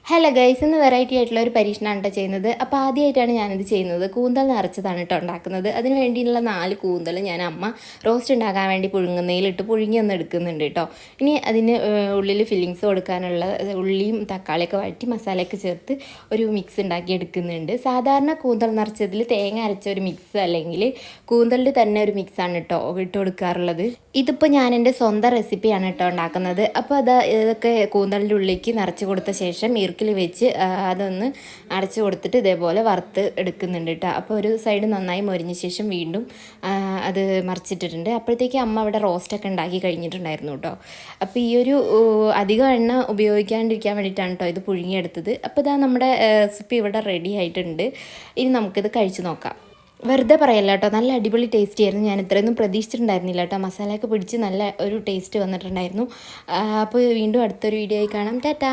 Hello guys, ഇന്ന് variety ആയിട്ടുള്ള ഒരു പരീക്ഷണമാണ് കേട്ടോ ചെയ്യുന്നത്. അപ്പോൾ ആദ്യമായിട്ടാണ് ഞാനിത് ചെയ്യുന്നത്. കൂന്തൽ നിറച്ചതാണ് കേട്ടോ ഉണ്ടാക്കുന്നത്. അതിന് വേണ്ടിയുള്ള 4 കൂന്തൽ ഞാൻ അമ്മ റോസ്റ്റ് ഉണ്ടാക്കാൻ വേണ്ടി പുഴുങ്ങുന്നതിലിട്ട് പുഴുങ്ങി ഒന്ന് എടുക്കുന്നുണ്ട് കേട്ടോ. ഇനി അതിന് ഉള്ളിൽ ഫില്ലിങ്സ് കൊടുക്കാനുള്ള ഉള്ളിയും തക്കാളിയൊക്കെ വഴറ്റി മസാലയൊക്കെ ചേർത്ത് ഒരു മിക്സ് ഉണ്ടാക്കി എടുക്കുന്നുണ്ട്. സാധാരണ കൂന്തൽ നിറച്ചതിൽ തേങ്ങ അരച്ച ഒരു മിക്സ് അല്ലെങ്കിൽ കൂന്തലിൽ തന്നെ ഒരു മിക്സാണ് കേട്ടോ ഇട്ട് കൊടുക്കാറുള്ളത്. ഇതിപ്പോൾ ഞാൻ എൻ്റെ സ്വന്തം റെസിപ്പിയാണ് കേട്ടോ ഉണ്ടാക്കുന്നത്. അപ്പോൾ ഇതൊക്കെ കൂന്തലിൻ്റെ ഉള്ളിലേക്ക് നിറച്ച് കൊടുത്ത ശേഷം ഈർക്കിൽ വെച്ച് അതൊന്ന് അടച്ചു കൊടുത്തിട്ട് ഇതേപോലെ വറുത്ത് എടുക്കുന്നുണ്ട് കേട്ടോ. അപ്പോൾ ഒരു സൈഡ് നന്നായി മൊരിഞ്ഞ ശേഷം വീണ്ടും അത് മറിച്ചിട്ടിട്ടുണ്ട്. അപ്പോഴത്തേക്ക് അമ്മ അവിടെ റോസ്റ്റൊക്കെ ഉണ്ടാക്കി കഴിഞ്ഞിട്ടുണ്ടായിരുന്നു കേട്ടോ. അപ്പോൾ ഈ ഒരു അധികം എണ്ണ ഉപയോഗിക്കാണ്ടിരിക്കാൻ വേണ്ടിയിട്ടാണ് കേട്ടോ ഇത് പുഴുങ്ങിയെടുത്തത്. അപ്പോൾ ഇതാ നമ്മുടെ റെസിപ്പി ഇവിടെ റെഡി ആയിട്ടുണ്ട്. ഇനി നമുക്കിത് കഴിച്ച് നോക്കാം. വെറുതെ പറയല്ല കേട്ടോ, നല്ല അടിപൊളി ടേസ്റ്റ് ആയിരുന്നു. ഞാൻ ഇത്രയൊന്നും പ്രതീക്ഷിച്ചിട്ടുണ്ടായിരുന്നില്ല കേട്ടോ. മസാലയൊക്കെ പിടിച്ച് നല്ല ഒരു ടേസ്റ്റ് വന്നിട്ടുണ്ടായിരുന്നു. അപ്പോൾ വീണ്ടും അടുത്തൊരു വീഡിയോ ആയി കാണാം. ടാറ്റാ.